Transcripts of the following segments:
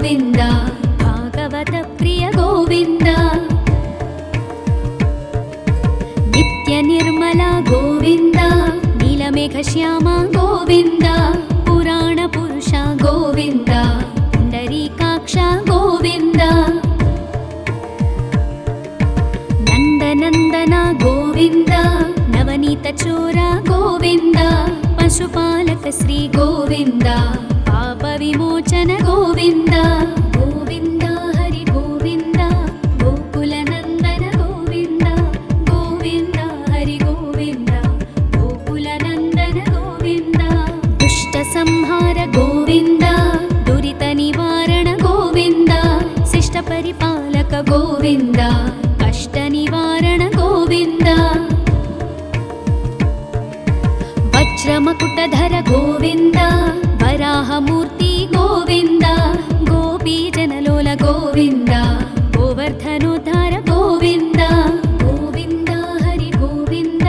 ಗೋವಿಂದ ಭಾಗವತ ಪ್ರಿಯ ಗೋವಿಂದ ನಿತ್ಯ ನಿರ್ಮಲ ಗೋವಿಂದ ನೀಲಮೇಘ ಶ್ಯಾಮ ಗೋವಿಂದ ಪುರಾಣ ಪುರುಷ ಗೋವಿಂದ ಪುಂಡರೀಕಾಕ್ಷ ಗೋವಿಂದ ನಂದನಂದನ ಗೋವಿಂದ ನವನೀತ ಚೋರ ಗೋವಿಂದ ಪಶುಪಾಲಕ ಶ್ರೀ ಗೋವಿಂದ ಪಾಪ ವಿಮೋಚನ ಗೋವಿಂದ ಗೋವಿಂದ ಹರಿ ಗೋವಿಂದ ಗೋಕುಲ ನಂದನ ಗೋವಿಂದ ಗೋವಿಂದ ಹರಿ ಗೋವಿಂದ ಗೋಕುಲ ನಂದನ ಗೋವಿಂದ ದುಷ್ಟ ಸಂಹಾರ ಗೋವಿಂದ ದುರಿತ ನಿವಾರಣ ಗೋವಿಂದ ಶಿಷ್ಟ ಪರಿಪಾಲಕ ಗೋವಿಂದ ಕಷ್ಟ ನಿವಾರಣ ಗೋವಿಂದ ವಜ್ರಮಕುಟಧರ ಗೋವಿಂದ ವರಾಹಮೂರ್ತಿ ಗೋವಿಂದ ಗೋಪೀ ಜನಲೋಲ ಗೋವಿಂದ ಗೋವರ್ಧನೋದ್ಧಾರ ಗೋವಿಂದ ಗೋವಿಂದ ಹರಿ ಗೋವಿಂದ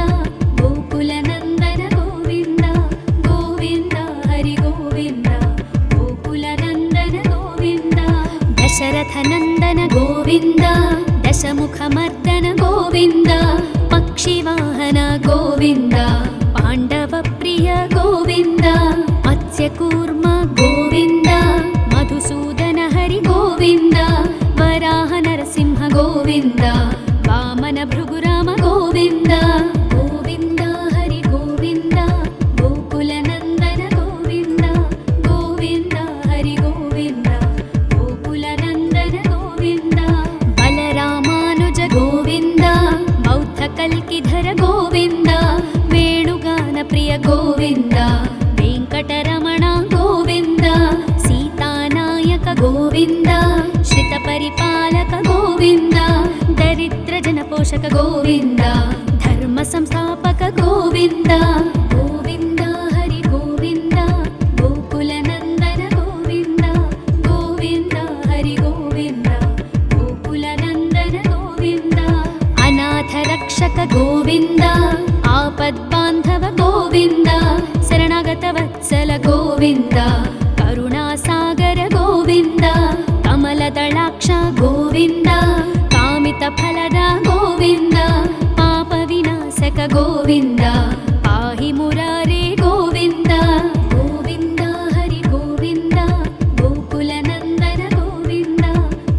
ಗೋಕುಲ ನಂದನ ಗೋವಿಂದ ಗೋವಿಂದ ಹರಿ ಗೋವಿಂದ ಗೋಕುಲ ನಂದನ ಗೋವಿಂದ ದಶರಥ ನಂದನ ಗೋವಿಂದ ದಶಮುಖ ಮರ್ದನ ಗೋವಿಂದ ಪಕ್ಷಿವಾಹನ ಗೋವಿಂದ ಪಾಂಡವ ಪ್ರಿಯ ಗೋವಿಂದ ಮತ್ಸ್ಯಕೂರ್ಮ ಗೋವಿಂದ ಮಧುಸೂದನ ಹರಿ ಗೋವಿಂದ ವರಾಹ ನರಸಿಂಹ ಗೋವಿಂದ ವಾಮನ ಭೃಗುರಾಮ ಗೋವಿಂದ ಗೋವಿಂದ ಹರಿ ಗೋವಿಂದ ಗೋಕುಲ ನಂದನ ಗೋವಿಂದ ಗೋವಿಂದ ಹರಿ ಗೋವಿಂದ ಗೋಕುಲ ನಂದನ ಗೋವಿಂದ ಬಲರಾಮಾನುಜ ಗೋವಿಂದ ಬೌದ್ಧ ಕಲ್ಕಿಧರ ಗೋವಿಂದ ವೇಣುಗಾನ ಪ್ರಿಯ ಗೋವಿಂದ ವೆಂಕಟರಮಣ ಗೋವಿಂದ ಸೀತಾನಾಯಕ ಗೋವಿಂದ ಶ್ರಿತ ಪರಿಪಾಲಕ ಗೋವಿಂದ ದರಿದ್ರ ಜನಪೋಷಕ ಗೋವಿಂದ ಧರ್ಮ ಸಂಸ್ಥಾಪಕ ಗೋವಿಂದ ಗೋವಿಂದ ಹರಿ ಗೋವಿಂದ ಗೋಕುಲ ನಂದನ ಗೋವಿಂದ ಗೋವಿಂದ ಹರಿ ಗೋವಿಂದ ಗೋಕುಲ ನಂದನ ಗೋವಿಂದ ಅನಾಥ ರಕ್ಷಕ ಗೋವಿಂದ ಆಪದ್ಬಾಂಧವ ಗೋವಿಂದ ಶರಣಾಗತ ವತ್ಸಲ ಗೋವಿಂದ ಕರುಣಾಸಾಗರ ಗೋವಿಂದ ಕಮಲದಳಾಕ್ಷ ಗೋವಿಂದ ಕಾಮಿತ ಫಲದ ಗೋವಿಂದ ಪಾಪ ವಿನಾಶಕ ಗೋವಿಂದ ಪಾಹಿ ಮುರಾರೇ ಗೋವಿಂದ ಗೋವಿಂದ ಹರಿ ಗೋವಿಂದ ಗೋಕುಲ ನಂದನ ಗೋವಿಂದ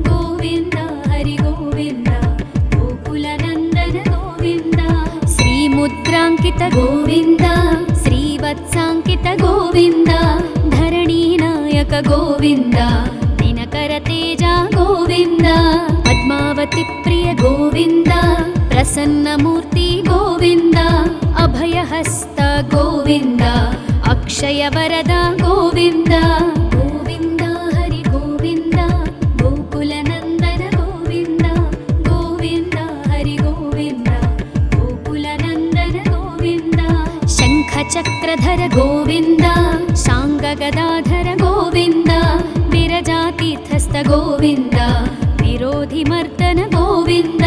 ಗೋವಿಂದ ಹರಿ ಗೋವಿಂದ ಗೋಕುಲ ನಂದನ ಗೋವಿಂದ ಶ್ರೀ ಮುದ್ರಾಂಕಿತ ಗೋವಿಂದ ಶ್ರೀವತ್ಸಾಂಕಿತ ಗೋವಿಂದ ಧರಣಿ ನಾಯಕ ಗೋವಿಂದ ದಿನಕರ ತೇಜ ಗೋವಿಂದ ಪದ್ಮಾವತಿ ಪ್ರಿಯ ಗೋವಿಂದ ಪ್ರಸನ್ನ ಮೂರ್ತಿ ಗೋವಿಂದ ಅಭಯಹಸ್ತ ಗೋವಿಂದ ಅಕ್ಷಯ ವರದ ಗೋವಿಂದ ಗೋವಿಂದ ಹರಿ ಗೋವಿಂದ ಗೋಕುಲ ನಂದನ ಗೋವಿಂದ ಗೋವಿಂದ ಹರಿ ಗೋವಿಂದ ಗೋಕುಲ ನಂದನ ಗೋವಿಂದ ಶಂಖ ಚಕ್ರಧರ ಗೋವಿಂದ ಶಾಂಗ ಗದಾಧರ ಗೋವಿಂದ ವಿರಜಾತೀರ್ಥಸ್ಥ ಗೋವಿಂದ ವಿರೋಧಿ ಮರ್ದನ ಗೋವಿಂದ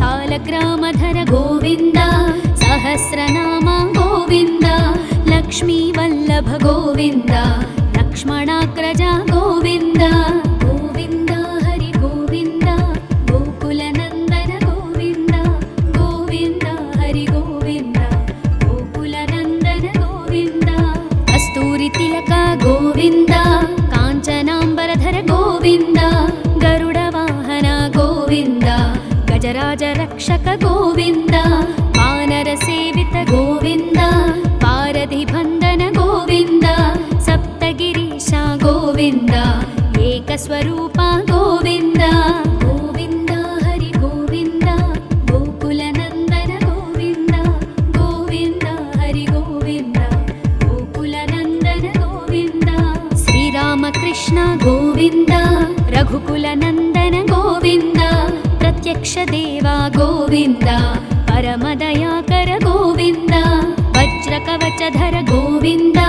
ಸಾಲಗ್ರಾಮಧರ ಗೋವಿಂದ ಸಹಸ್ರನಾಮ ಗೋವಿಂದ ಲಕ್ಷ್ಮೀ ವಲ್ಲಭ ಗೋವಿಂದ ಲಕ್ಷ್ಮಣಾಗ್ರಜ ಗೋವಿಂದ ಗೋವಿಂದ ಹರಿ ಗೋವಿಂದ ಗೋಕುಲ ನಂದನ ಗೋವಿಂದ ಗೋವಿಂದ ಹರಿ ಗೋವಿಂದ ಗೋಕುಲ ನಂದನ ಗೋವಿಂದ ಕಸ್ತೂರಿ ತಿಲಕ ಗೋವಿಂದ ಕಾಂಚನಾಂಬರಧರ ಗೋವಿಂದ ಗರುಡ ವಾಹನ ಗೋವಿಂದ ಗಜರಾಜ ರಕ್ಷಕ ಗೋವಿಂದ ವಾನರ ಸೇವಿತ ಗೋವಿಂದ ಪಾರಧಿ ಬಂಧನ ಗೋವಿಂದ ಸಪ್ತಗಿರೀಶ ಗೋವಿಂದ ಏಕಸ್ವರೂಪ ಗೋವಿಂದ ಗೋವಿಂದ ಹರಿ ಗೋವಿಂದ ಗೋಕುಲ ನಂದನ ಗೋವಿಂದ ಗೋವಿಂದ ಹರಿ ಗೋವಿಂದ ಗೋಕುಲ ನಂದನ ಗೋವಿಂದ ಶ್ರೀರಾಮಕೃಷ್ಣ ಗೋವಿಂದ ರಘುಕುಲ ನಂದನ ಗೋವಿಂದ ಪ್ರತ್ಯಕ್ಷ ದೇವ ಗೋವಿಂದ ಪರಮದಯಾಕರ ಗೋವಿಂದ ವಜ್ರ ಕವಚಧರ ಗೋವಿಂದ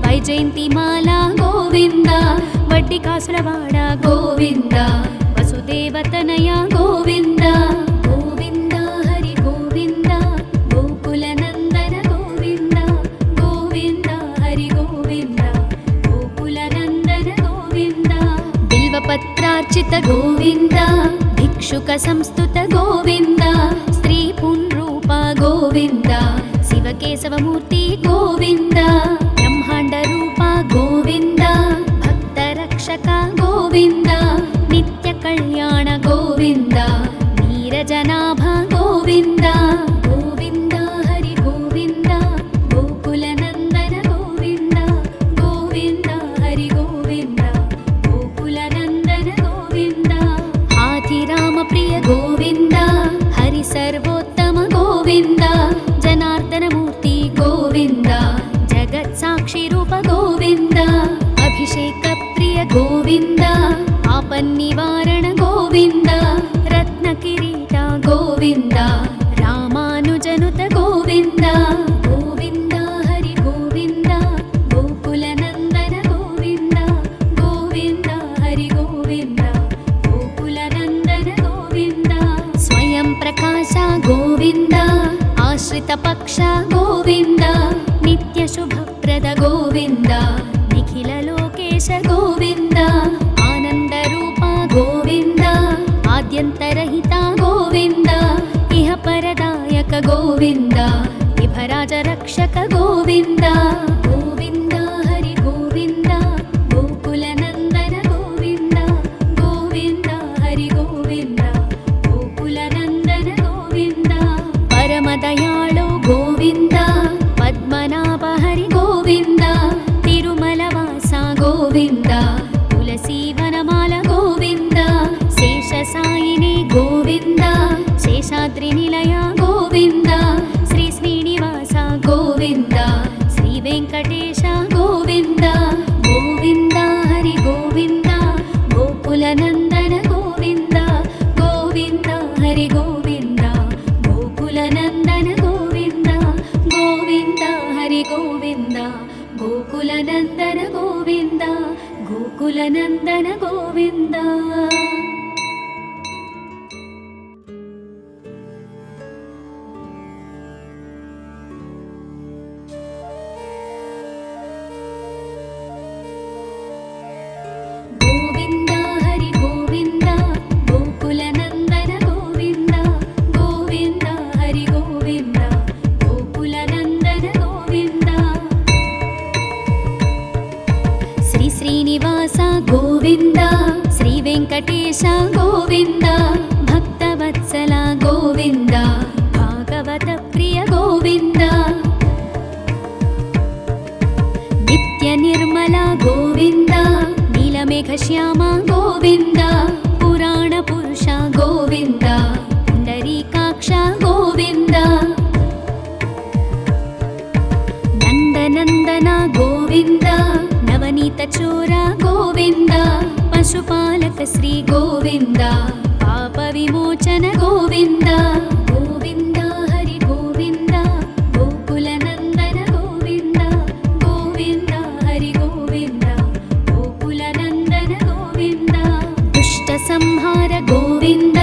ವೈಜಯಂತಿ ಮಾಲಾ ಗೋವಿಂದ ವಡ್ಡಿ ಕಾಸುರವಾಡ ಗೋವಿಂದ ವಸುದೇವತನಯ ಗೋವಿಂದ ಗೋವಿಂದ ಹರಿ ಗೋವಿಂದ ಗೋಕುಲ ನಂದನ ಗೋವಿಂದ ಗೋವಿಂದ ಹರಿ ಗೋವಿಂದ ಗೋಕುಲ ನಂದನ ಗೋವಿಂದ ಬಿಲ್ವ बिल्वपत्रार्चित गोविन्द भिक्षुकसंस्तुत गोविन्द स्त्रीपुंरूप गोविन्द शिवकेशवमूर्ति गोविन्द ब्रह्माण्डरूप गोविन्द भक्तरक्षक गोविन्द नित्यकल्याण गोविन्द नीरजनाभ गोविन्द गोविन्द हरि गोविन्द गोकुलनन्दन गोविन्द गोविन्द हरि गोविन्द गोकुलनन्दन गोविन्द हाथिरामप्रिय गोविन्द हरि सर्वोत्तम गोविन्द जनार्दनमूर्ति गोविन्द जगत्साक्षिरूप गोविन्द अभिषेकप्रिय गोविन्द आपन्निवारण गोविन्द रत्नकिरीट गोविन्द रामानुजनुत गोविन्द गोविन्द हरि गोविन्द गोकुलनन्दन गोविन्द गोविन्द हरि गोविन्द गोकुलनन्दन गोविन्द स्वयं प्रकाश गोविन्द आश्रितपक्ष गोविन्द नित्यशुभप्रद गोविन्द निखिललोकेश गोविन्द आनन्दरूप गोविन्द आद्यन्तरहिता गोविन्द इह परदायक गोविन्द विभराजरक्षक गोविन्द गोविन्द हरि गोविन्द गोकुलनन्दन गोविन्द गोविन्द हरि गोविन्द गोकुलनन्दन गोविन्द परमदयाळु गोविन्द पद्मनाभ हरि गोविन्द तिरुमलवास गोविन्द तुलसीवनमाल गोविन्द शेषसायिनी गोविन्द शेषाद्रिनिलय गोविन्द श्री श्रीनिवास गोविन्द श्रीवेङ्कटेश गोविन्द गोविन्द हरि गोविन्द गोकुलनन्दन गोविन्द गोविन्द हरि गोविन्द गोकुलनन्दन गोविन्द गोविन्द हरि गोविन्द गोकुलनन्दन गोविन्द गोकुलनन्दन गोविन्द गोविन्द हरि गोविन्द गोकुलनन्दन गोविन्द गोविन्द हरि गोविन्द गोकुलनन्दन गोविन्द श्री श्रीनिवास गोविन्द श्रीवेङ्कटेश गोविन्द भक्तवत्सल गोविन्द भागवतप्रिय गोविन्द नित्यनिर्मल गोविन्द नीलमेघश्याम गोविन्द पुराणपुरुष गोविन्द पुण्डरीकाक्ष गोविन्द नन्दनन्दन गोविन्द नवनीतचोर गोविन्द पशुपालक श्री गोविन्द पापविमोचन गोविन्द गोविन्द हरि गोविन्द गोकुलनन्दन गोविन्द गोविन्द हरि गोविन्द गोकुलनन्दन गोविन्द दुष्टसंहार गोविन्द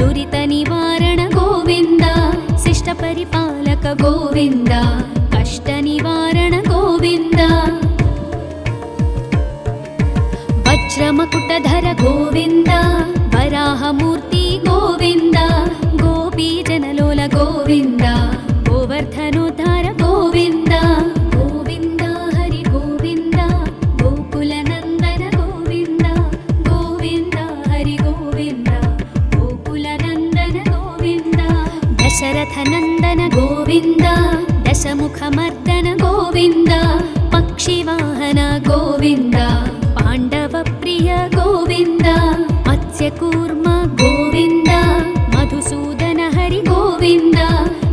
दुरितनिवारण गोविन्द शिष्टपरिपालक गोविन्द कष्टनिवारण गोविन्द वज्रमकुटधर गोविन्द वराहमूर्ति गोविन्द गोपीजनलोल गोविन्द गोवर्धनोद्धार गोविन्द गोविन्द हरि गोविन्द गोकुलनन्दन गोविन्द गोविन्द हरि गोविन्द गोकुलनन्दन गोविन्द दशरथनन्दन गोविन्द दशमुखमर्दन गोविन्द पक्षिवाहन गोविन्द पाण्डवप्रिय गोविन्द मत्स्यकूर्म गोविन्द मधुसूदन हरि गोविन्द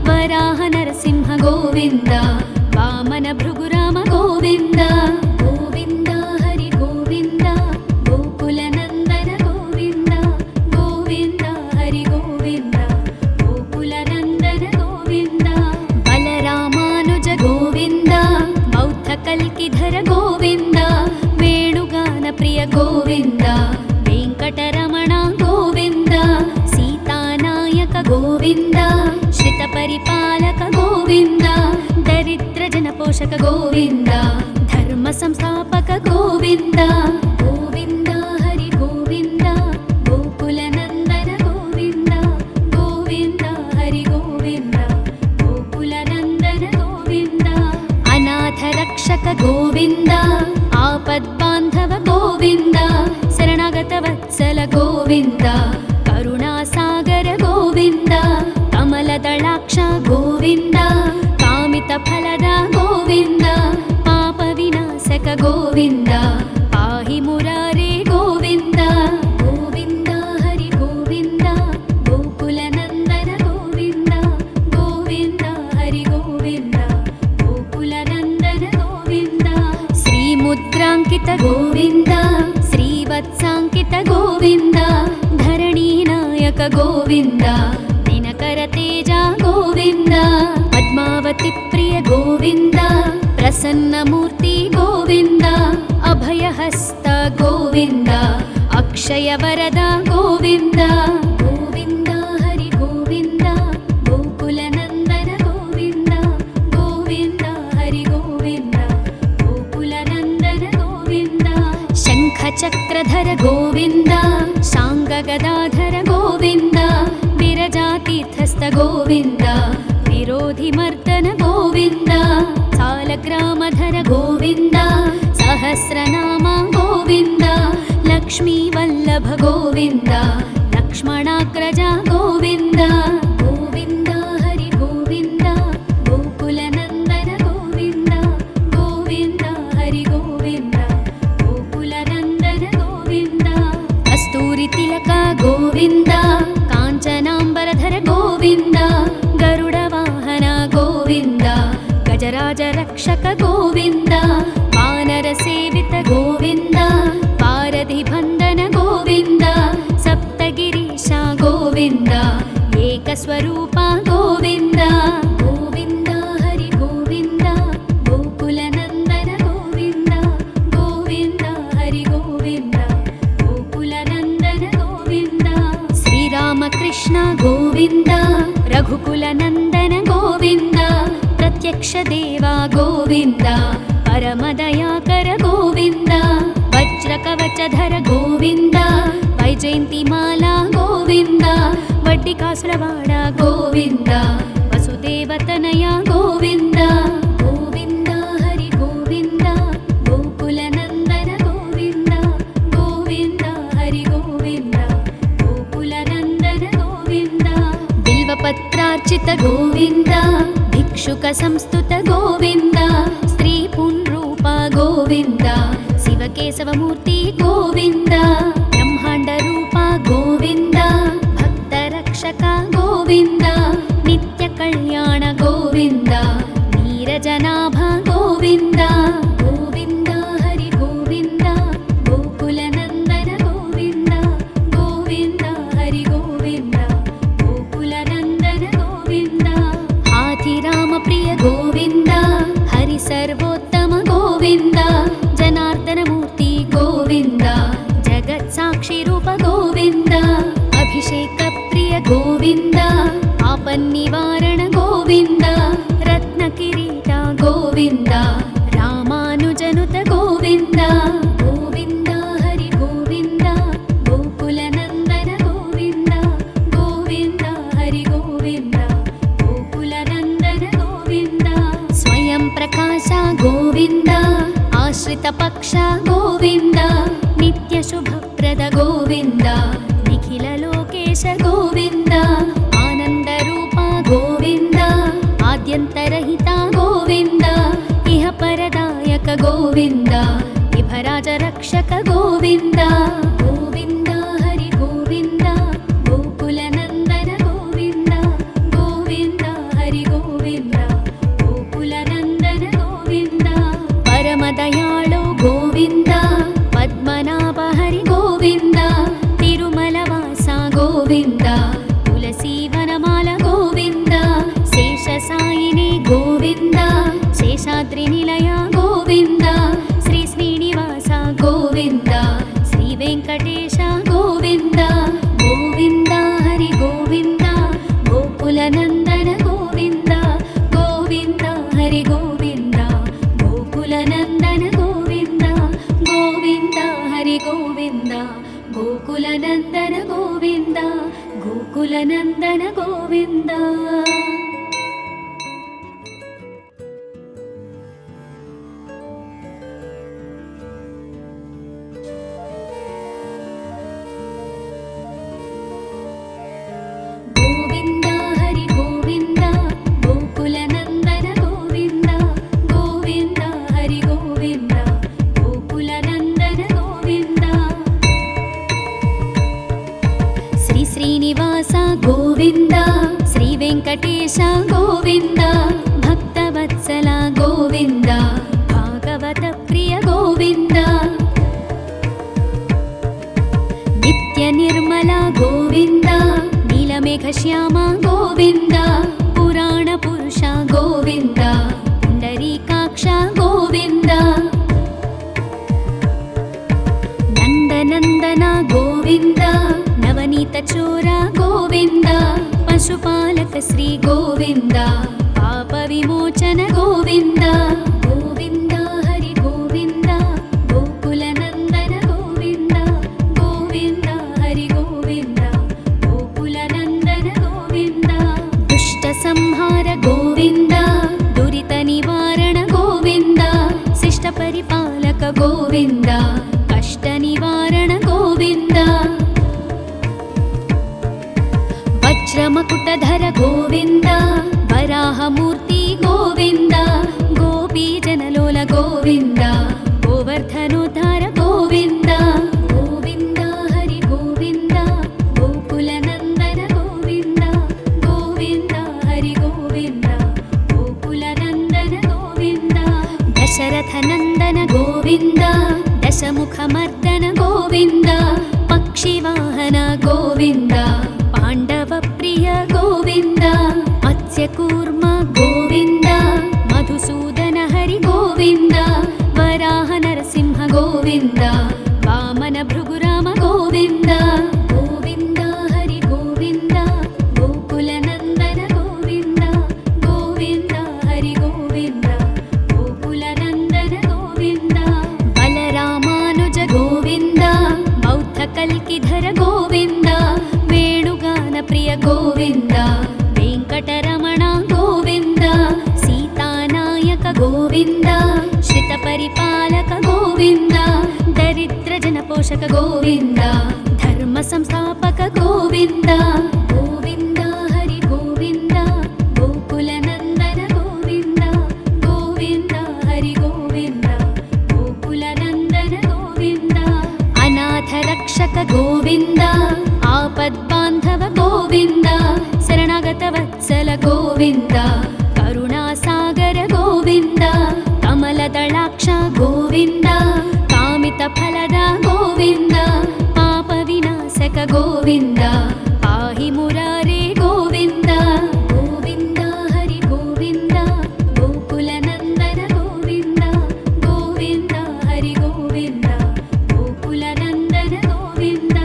वराह नरसिंह गोविन्द वामन भृगुराम गोविन्द गोविन्द हरि गोविन्द गोकुलनन्दन गोविन्द गोविन्द हरि गोविन्द गोकुलनन्दन गोविन्द बलरामानुज गोविन्द बौद्धकल्किधर गोविन्द वेणुगानप्रिय गोविन्द वेङ्कटरमण गोविन्द सीतानायक गोविन्द श्रितपरिपालक गोविन्द दरिद्रजनपोषक गोविन्द धर्मसंस्थापक गोविन्द गोविन्द हरि गोविन्द ಗೋವಿಂದ ಕರುಣಾಸಾಗರ ಗೋವಿಂದ ಕಮಲದಳಾಕ್ಷ ಗೋವಿಂದ ಕಾಮಿತ ಫಲದ ಗೋವಿಂದ ಪಾಪ ವಿನಾಶಕ ಗೋವಿಂದ ಪಾಹಿ ಮುರಾರೇ ಗೋವಿಂದ ಗೋವಿಂದ ಹರಿ ಗೋವಿಂದ ಗೋಕುಲ ನಂದನ ಗೋವಿಂದ ಗೋವಿಂದ ಹರಿ ಗೋವಿಂದ ಗೋಕುಲ ನಂದನ ಗೋವಿಂದ ಶ್ರೀ ಮುದ್ರಾಂಕಿತ ಗೋವಿಂದ ಶ್ರೀವತ್ಸಾಂಕಿತ ಗೋವಿಂದ ಧರಣಿ ನಾಯಕ ಗೋವಿಂದ ದಿನಕರ ತೇಜ ಗೋವಿಂದ ಪದ್ಮಾವತಿ ಪ್ರಿಯ ಗೋವಿಂದ ಪ್ರಸನ್ನ ಮೂರ್ತಿ ಗೋವಿಂದ ಅಭಯಹಸ್ತ ಗೋವಿಂದ ಅಕ್ಷಯ ವರದ ಗೋವಿಂದ ಗೋವಿಂದ ಹರಿ ಗೋವಿಂದ ಗೋಕುಲ ನಂದನ ಗೋವಿಂದ ಗೋವಿಂದ ಹರಿ ಗೋವಿಂದ ಗೋಕುಲ ನಂದನ ಗೋವಿಂದ ಶಂಖ ಚಕ್ರಧರ ಗೋವಿಂದ ಶಾಂಗ ಗದಾಧರ ಗೋವಿಂದ ವಿರಜಾತೀರ್ಥಸ್ಥ ಗೋವಿಂದ ವಿರೋಧಿ ಮರ್ದನ ಗೋವಿಂದ ಸಾಲಗ್ರಾಮಧರ ಗೋವಿಂದ ಸಹಸ್ರನಾಮ ಗೋವಿಂದ ಲಕ್ಷ್ಮೀ ವಲ್ಲಭ ಗೋವಿಂದ ಲಕ್ಷ್ಮಣಾಗ್ರಜ ಗೋವಿಂದ ಗೋವಿಂದ ಹರಿ ಗೋವಿಂದ ಗೋಕುಲ ನಂದನ ಗೋವಿಂದ ಗೋವಿಂದ ಹರಿ ಗೋವಿಂದ ಗೋಕುಲ ನಂದನ ಗೋವಿಂದ ಕಸ್ತೂರಿ ತಿಲಕ ಗೋವಿಂದ ಕಾಂಚನಾಂಬರಧರ ಗೋವಿಂದ ಗರುಡ ವಾಹನ ಗೋವಿಂದ ಗಜರಾಜ ರಕ್ಷಕ ಗೋವಿಂದ ವಾನರ ಸೇವಿತ ಗೋವಿಂದ ಪಾರಧಿ ಬಂಧನ ಗೋವಿಂದ ಸಪ್ತಗಿರೀಶ ಗೋವಿಂದ ಏಕಸ್ವರೂಪ ಗೋವಿಂದ ಗೋವಿಂದ ಹರಿ ಗೋವಿಂದ ಗೋಕುಲ ನಂದನ ಗೋವಿಂದ ಗೋವಿಂದ ಹರಿ ಗೋವಿಂದ ಗೋಕುಲ ನಂದನ ಗೋವಿಂದ ಶ್ರೀರಾಮಕೃಷ್ಣ ಗೋವಿಂದ ರಘುಕುಲ ನಂದನ ಗೋವಿಂದ ಪ್ರತ್ಯಕ್ಷ ದೇವ ಗೋವಿಂದ ಪರಮದಯಾಕರ ಗೋವಿಂದ ವಜ್ರ ಕವಚಧರ ಗೋವಿಂದ ವೈಜಯಂತಿ ಮಾಲಾ ಗೋವಿಂದ ವಡ್ಡಿ ಕಾಸುರವಾಡ ಗೋವಿಂದ ವಸುದೇವತನಯ ಗೋವಿಂದ ಗೋವಿಂದ ಹರಿ ಗೋವಿಂದ ಗೋಕುಲ ನಂದನ ಗೋವಿಂದ ಗೋವಿಂದ ಹರಿ ಗೋವಿಂದ ಗೋಕುಲ ನಂದನ ಗೋವಿಂದ ಬಿಲ್ವಪತ್ರಾರ್ಚಿತ ಗೋವಿಂದ ಭಿಕ್ಷುಕ ಸಂಸ್ತುತ ಗೋವಿಂದ ಸ್ತ್ರೀ ಪುಂರೂಪ ಗೋವಿಂದ ಶಿವಕೇಶವ ಮೂರ್ತಿ ಗೋವಿಂದ ಬ್ರಹ್ಮಾಂಡ ರೂಪ ಗೋವಿಂದ ಭಕ್ತ ರಕ್ಷಕ ಗೋವಿಂದ ನಿತ್ಯ ಕಲ್ಯಾಣ ಗೋವಿಂದ ನೀರಜನಾಭ ಗೋವಿಂದ ಗೋವಿಂದ ಹರಿ ಗೋವಿಂದ ಗೋಕುಲ ನಂದನ ಗೋವಿಂದ ಗೋವಿಂದ ಹರಿ ಗೋವಿಂದ ಗೋಕುಲ ನಂದನ ಗೋವಿಂದ ಹಾಥಿರಾಮ ಪ್ರಿಯ ಗೋವಿಂದ ಹರಿ ಸರ್ವೋತ್ತಮ ಗೋವಿಂದ ಜನಾರ್ದನ ಮೂರ್ತಿ ಗೋವಿಂದ ಜಗತ್ ಸಾಕ್ಷಿ ರೂಪ ಗೋವಿಂದ ಅಭಿಷೇಕ ಪ್ರಿಯ ಗೋವಿಂದ ಆಪನ್ನಿವಾರಣ ಗೋವಿಂದ ರತ್ನ ಕಿರೀಟ ಗೋವಿಂದ ರಾಮಾನುಜನುತ ಗೋವಿಂದ ಗೋವಿಂದ ಹರಿ ಗೋವಿಂದ ಗೋಕುಲ ನಂದನ ಗೋವಿಂದ ಗೋವಿಂದ ಹರಿ ಗೋವಿಂದ ಗೋಕುಲ ನಂದನ ಗೋವಿಂದ ಸ್ವಯಂ ಪ್ರಕಾಶ ಗೋವಿಂದ ಆಶ್ರಿತ ಪಕ್ಷ ಗೋವಿಂದ ನಿತ್ಯ ಶುಭಪ್ರದ ಗೋವಿಂದ ನಿಖಿಲ ಲೋಕೇಶ ಗೋವಿಂದ ಆನಂದ ರೂಪ ಗೋವಿಂದ ಆದ್ಯಂತರಹಿತ ಗೋವಿಂದ ಇಹ ಪರದಾಯಕ ಗೋವಿಂದ ಇಭರಾಜ ರಕ್ಷಕ ಗೋವಿಂದ ಗೋವಿಂದ ಹರಿ ಗೋವಿಂದ ಗೋಕುಲ ನಂದನ ಗೋವಿಂದ ಗೋವಿಂದ ಹರಿ ಗೋವಿಂದ ಗೋಕುಲ ನಂದನ ಗೋವಿಂದ ಪರಮ ದಯಾಳು ಗೋವಿಂದ ಪದ್ಮನಾಭ ಹರಿ ಗೋವಿಂದ ತಿರುಮಲ ವಾಸ ಗೋವಿಂದ ತುಳಸಿ ವನಮಾಲ ಗೋವಿಂದ ಶೇಷ ಸಾಯಿನಿ ಗೋವಿಂದ ಶೇಷಾದ್ರಿ ನಿಲಯ ಗೋವಿಂದ ಶ್ರೀ ಶ್ರೀನಿವಾಸ ಗೋವಿಂದ ಶ್ರೀ ವೆಂಕಟೇಶ ಗೋವಿಂದ ಗೋವಿಂದ ಹರಿ ಗೋವಿಂದ ಗೋಕುಲ ನಂದನ ಗೋವಿಂದ ಗೋವಿಂದ ಹರಿ ಗೋವಿಂದ ಗೋಕುಲ ನಂದನ ಗೋವಿಂದ ಗೋವಿಂದ ಹರಿ ಗೋವಿಂದ ಗೋಕುಲ ನಂದನ ಗೋವಿಂದ ಗೋಕುಲ ನಂದನ ಗೋವಿಂದ. गोविन्द श्रीवेङ्कटेश गोविन्द भक्तवत्सल गोविन्द भागवत प्रिय गोविन्द नित्यनिर्मला गोविन्द नीलमेघश्यामा गोविन्द पुराणपुरुष गोविन्द पुण्डरीकाक्ष गोविन्द नन्दनन्दन गोविन्द नवनीतचोर गोविन्द पशुपालक श्री गोविन्द पापविमोचन गोविन्द गोविन्द हरि गोविन्द गोकुलनन्दन गोविन्द गोविन्द हरि गोविन्द गोकुलनन्दन गोविन्द दुष्टसंहार गोविन्द दुरितनिवारण गोविन्द शिष्टपरिपालक गोविन्द कष्टनिवारण गोविन्द वज्रमकुटधर गोविन्द वराहमूर्ति गोविन्द गोपीजनलोल गोविन्द गोवर्धनोद्धार गोविन्द गोविन्द हरि गोविन्द गोकुलनन्दन गोविन्द गोविन्द हरि गोविन्द गोकुलनन्दन गोविन्द दशरथनन्दन गोविन्द दशमुखमर्दन गोविन्द पक्षिवाहन गोविन्द पाण्डवप्रिय गोविन्द मत्स्यकूर्म गोविन्द मधुसूदन हरि गोविन्द वराह नरसिंह गोविन्द वामन भृगुराम गोविन्द गोविन्द हरि गोविन्द गोकुलनन्दन गोविन्द गोविन्द हरि गोविन्द गोकुलनन्दन गोविन्द बलरामानुज गोविन्द बौद्धकल्किधर गोविन्द वेणुगानप्रिय गोविन्द वेङ्कटरमण गोविन्द सीतानायक गोविन्द श्रितपरिपालक गोविन्द दरिद्रजनपोषक गोविन्द धर्मसंस्थापक गोविन्द गोविन्द हरि गोविन्द गोकुलनन्दन गोविन्द गोविन्द हरि गोविन्द गोकुलनन्दन गोविन्द अनाथरक्षक गोविन्द आपद्बान्धव गोविन्द शरणागतवत्सल गोविन्द करुणासागर गोविन्द कमलदलाक्ष गोविन्द कामितफलद गोविन्द पापविनाशक गोविन्द पाहि मुरारे गोविन्द गोविन्द हरि गोविन्द गोकुलनन्दन गोविन्द गोविन्द हरि गोविन्द गोकुलनन्दन गोविन्द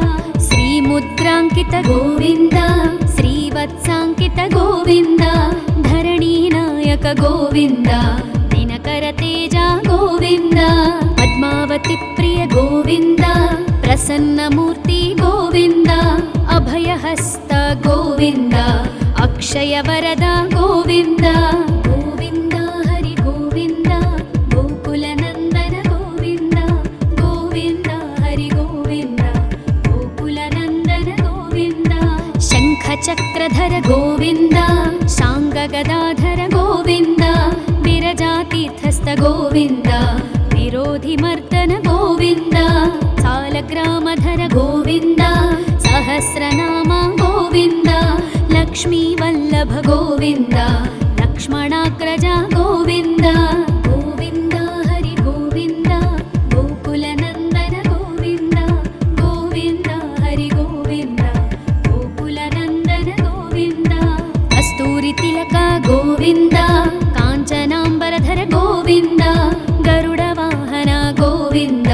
श्रीमुद्राङ्कित गोविन्द श्रीवत्साङ्कित गोविन्द धरणीनायक गोविन्द दिनकरतेज गोविन्द पद्मावती प्रिय गोविन्द प्रसन्नमूर्ति गोविन्द अभयहस्त गोविन्द अक्षयवरद गोविन्द गोविन्द हरि गोविन्द गोकुलनन्दन गोविन्द गोविन्द हरि गोविन्द गोकुलनन्दन गोविन्द शङ्खचक्रधर गोविन्द शाङ्गगदाधर गोविन्द विरजातीर्थस्थ गोविन्द विरोधिमर्दन गोविन्द सालग्रामधर गोविन्द सहस्रनाम गोविन्द लक्ष्मीवल्लभ गोविन्द लक्ष्मणाग्रज गोविन्द गोविन्द हरि गोविन्द गोकुलनन्दन गोविन्द गोविन्द हरि गोविन्द गोकुलनन्दन गोविन्द कस्तूरितिलक गोविन्द काञ्चनाम्बरधर गोविन्द गरुडवाहन गोविन्द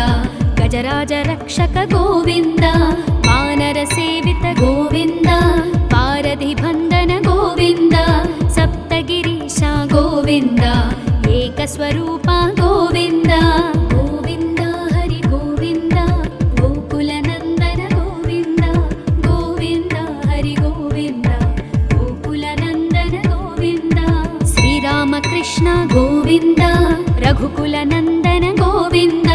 गजराजरक्षक गोविन्द वानरसेवित गोविन्द पारधिबन्धन गोविन्द सप्तगिरीश गोविन्द एकस्वरूप गोविन्द गोविन्द हरि गोविन्द गोकुलनन्दन गोविन्द गोविन्द हरि गोविन्द गोकुलनन्दन गोविन्द श्रीरामकृष्ण गोविन्द रघुकुलनन्दन गोविन्द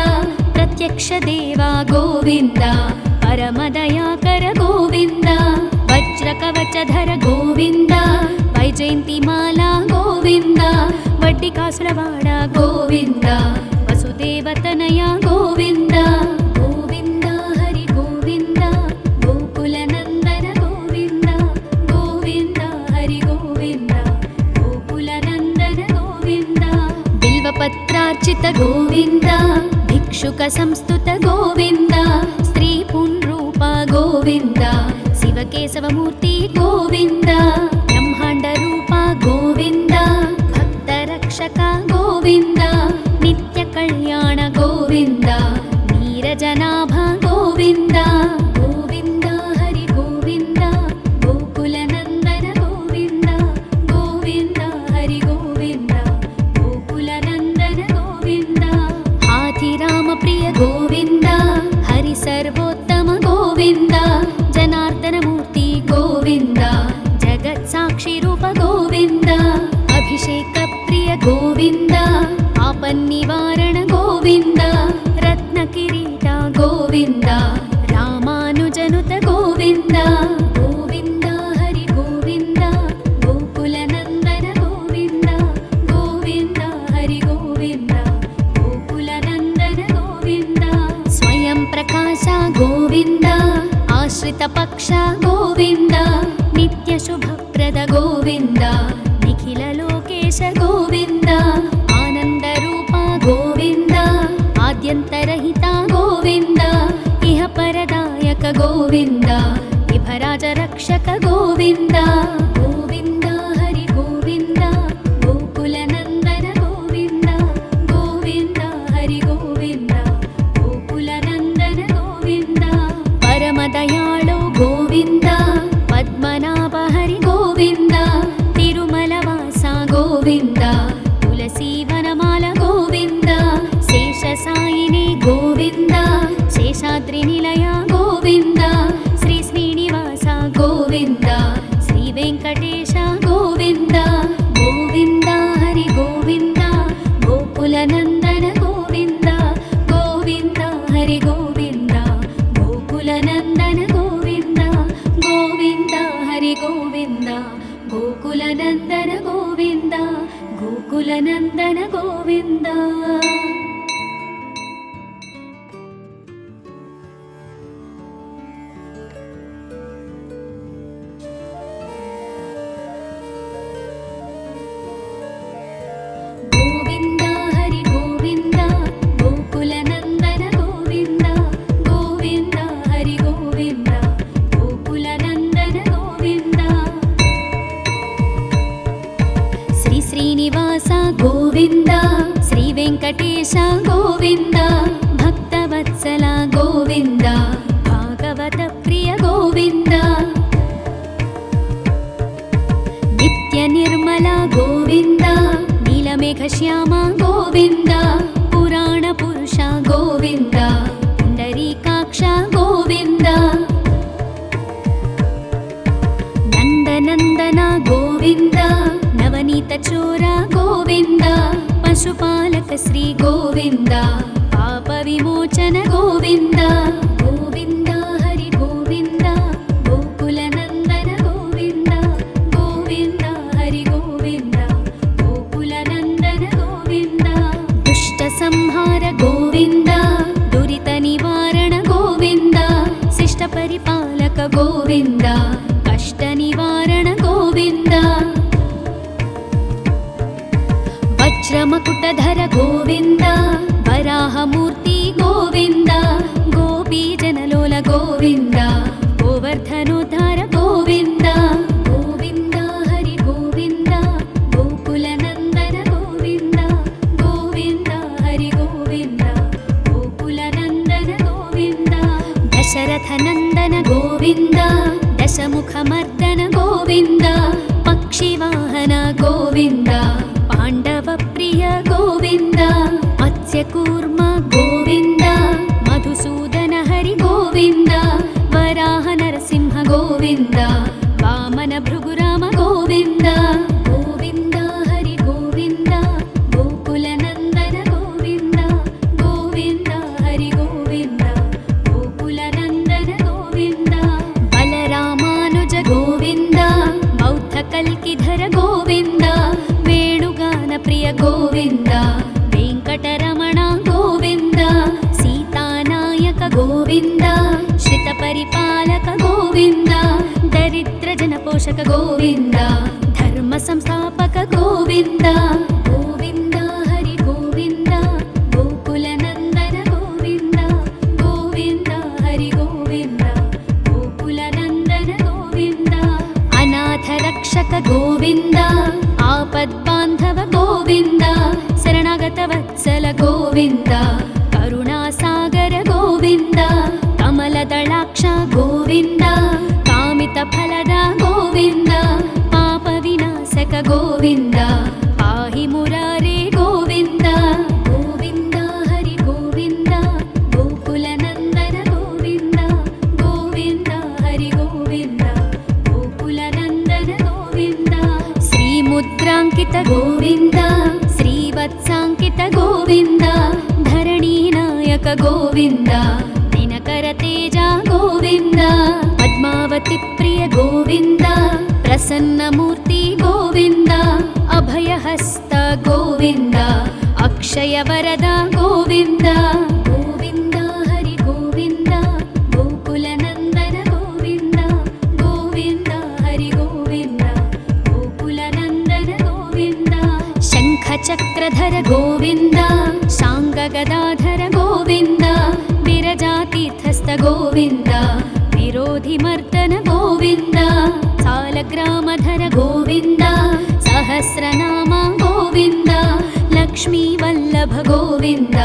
प्रत्यक्ष देवा गोविन्द परमदयाकर गोविन्द वज्रकवचधर गोविन्द वैजयन्तिमाला गोविन्द वड्डिकासुरवाड गोविन्द वसुदेवतनय गोविन्द गोविन्द हरि गोविन्द गोकुलनन्दन गोविन्द गोविन्द भिक्षुक गोविन्द भिक्षुक संस्तुत गोविन्द स्त्री पुंरूप गोविन्द शिवकेशवमूर्ति गोविन्द ब्रह्माण्ड रूप गोविन्द भक्तरक्षक गोविन्द नित्य कल्याण गोविन्द नीरजनाभ गोविन्द गोविन्द हरि गोविन्द गोकुलनन्दन गोविन्द गोविन्द हरि गोविन्द गोकुलनन्दन गोविन्द हाथिराम प्रिय गोविन्द हरि सर्वोत्तम गोविन्द जनार्दन मूर्ति गोविन्द जगत्साक्षि रूप गोविन्द अभिषेक प्रिय गोविन्द आपन्निवारण गोविन्द रत्नकिरीट गोविन्द रामानुजनुत गोविन्द गोविन्द हरि गोविन्द गोकुलनन्दन गोविन्द गोविन्द हरि गोविन्द गोकुलनन्दन गोविन्द स्वयं प्रकाश गोविन्द आश्रित पक्ष गोविन्द नित्य शुभप्रद गोविन्द निखिल लोकेश गोविन्द आनंद रूप गोविन्द आद्यन्तरहित गोविन्द इह परदायक गोविन्द विभराज रक्षक गोविन्द गोविन्द हरि गोविन्द गोकुलनन्दन गोविन्द गोविन्द हरि गोविन्द गोकुलनन्दन गोविन्द परमदयाळु गोविन्द पद्मनाभ हरि गोविन्द तिरुमलवास गोविन्द तुलसीवनमाल गोविन्द शेषसायिनी गोविन्द शेषाद्रिनिलय गोविन्द श्री श्रीनिवास गोविन्द श्री वेङ्कटेश गोविन्द गोविन्द हरि गोविन्द गोकुलनन्दन गोविन्द गोविन्द हरि गोविन्द गोकुलनन्दन गोविन्द गोविन्द हरि गोविन्द गोकुलनन्दन गोविन्द गोकुलनन्दन गोविन्द गोविन्द हरि गोविन्द गोकुलनन्दन गोविन्द गोविन्द हरि गोविन्द गोकुलनन्दन गोविन्द श्री श्रीनिवास गोविन्द श्री वेङ्कटेश गोविन्द भक्तवत्सल गोविन्द भागवत प्रिय गोविन्द नित्य निर्मल गोविन्द नीलमेघश्याम गोविन्द पुराण पुरुष गोविन्द पुण्डरीकाक्ष गोविन्द नन्दनन्दन गोविन्द नवनीत चोर गोविन्द पशुपालक श्री गोविन्द पाप विमोचन गोविन्द गोविन्द हरि गोविन्द गोकुलनन्दन गोविन्द गोविन्द हरि गोविन्द गोकुलनन्दन गोविन्द दुष्ट संहार गोविन्द दुरित निवारण गोविन्द शिष्ट परिपालक गोविन्द कष्ट निवारण गोविन्द वज्रमकुटधर गोविन्द वराहमूर्ति गोविन्द गोपीजनलोल गोविन्द गोवर्धनोद्धार गोविन्द गोविन्द हरि गोविन्द गोकुलनन्दन गोविन्द गोविन्द हरि गोविन्द गोकुलनन्दन गोविन्द दशरथनन्दन गोविन्द दशमुखमर्दन गोविन्द पक्षिवाहन गोविन्द पाण्डव प्रिय गोविन्द मत्स्यकूर्म गोविन्द मधुसूदन हरि गोविन्द वराह नरसिंह गोविन्द वामन भृगुराम गोविन्द गोविन्द हरि गोविन्द गोकुलनन्दन गोविन्द गोविन्द हरि गोविन्द गोकुलनन्दन गोविन्द बलरामानुज गोविन्द बौद्धकल्किधर गोविन्द वेणुगान प्रिय गोविन्द वेङ्कटरमण गोविन्द सीतानायक गोविन्द श्रितपरिपालक गोविन्द दरिद्रजनपोषक गोविन्द धर्म संस्थापक गोविन्द गोविन्द हरि गोविन्द ಗೋವಿಂದ ಆಪದ್ಬಾಂಧವ ಗೋವಿಂದ ಶರಣಾಗತ ವತ್ಸಲ ಗೋವಿಂದ ಕರುಣಾಸಾಗರ ಗೋವಿಂದ ಕಮಲದಳಾಕ್ಷ ಗೋವಿಂದ ಕಾಮಿತ ಫಲದ ಗೋವಿಂದ ಪಾಪ ವಿನಾಶಕ ಗೋವಿಂದ ಪಾಹಿ ಮುರಾರೇ ಗೋವಿಂದ ಗೋವಿಂದ ಹರಿ ಗೋವಿಂದ ಗೋಕುಲ ನಂದನ ಗೋವಿಂದ ಗೋವಿಂದ ಹರಿ ಗೋವಿಂದ ಗೋಕುಲ ನಂದನ ಗೋವಿಂದ ಶ್ರೀ ಮುದ್ರಾಂಕಿತ ಗೋವಿಂದ ಶ್ರೀವತ್ಸಾಂಕಿತ ಗೋವಿಂದ ಧರಣಿ ನಾಯಕ ಗೋವಿಂದ ದಿನಕರ ತೇಜ ಗೋವಿಂದ ಪದ್ಮಾವತಿ ಪ್ರಿಯ ಗೋವಿಂದ ಪ್ರಸನ್ನ ಮೂರ್ತಿ ಗೋವಿಂದ ಅಭಯಹಸ್ತ ಗೋವಿಂದ ಅಕ್ಷಯ ವರದ ಗೋವಿಂದ ಗೋವಿಂದ ಹರಿ ಗೋವಿಂದ ಗೋಕುಲ ನಂದನ ಗೋವಿಂದ ಗೋವಿಂದ ಹರಿ ಗೋವಿಂದ ಗೋಕುಲ ನಂದನ ಗೋವಿಂದ ಶಂಖ ಚಕ್ರಧರ ಗೋವಿಂದ ಶಾಂಗ ಗದಾಧರ ಗೋವಿಂದ ವಿರಜಾತೀರ್ಥಸ್ಥ ಗೋವಿಂದ ವಿರೋಧಿ ಮರ್ದನ ಗೋವಿಂದ ಸಾಲಗ್ರಾಮಧರ ಗೋವಿಂದ ಸಹಸ್ರನಾಮ ಗೋವಿಂದ ಲಕ್ಷ್ಮೀ ವಲ್ಲಭ ಗೋವಿಂದ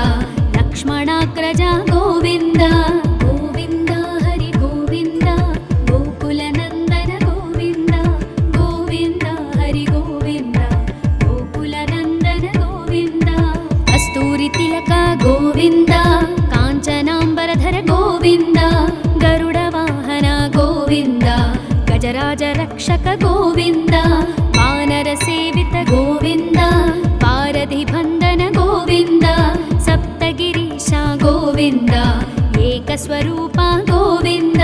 ಲಕ್ಷ್ಮಣಾಗ್ರಜ ಗೋವಿಂದ ಗೋವಿಂದ ಹರಿ ಗೋವಿಂದ ಗೋಕುಲ ನಂದನ ಗೋವಿಂದ ಗೋವಿಂದ ಹರಿ ಗೋವಿಂದ ಗೋಕುಲ ನಂದನ ಗೋವಿಂದ ಕಸ್ತೂರಿ ತಿಲಕ ಗೋವಿಂದ ಕಾಂಚನಾಂಬರಧರ ಗೋವಿಂದ ಗರುಡ ವಾಹನ ಗೋವಿಂದ ಗಜರಾಜ ರಕ್ಷಕ ಗೋವಿಂದ ವಾನರ ಸೇವಿತ ಗೋವಿಂದ ಪಾರಧಿ ಬಂಧನ ಗೋವಿಂದ ಸಪ್ತಗಿರೀಶ ಗೋವಿಂದ ಏಕಸ್ವರೂಪ ಗೋವಿಂದ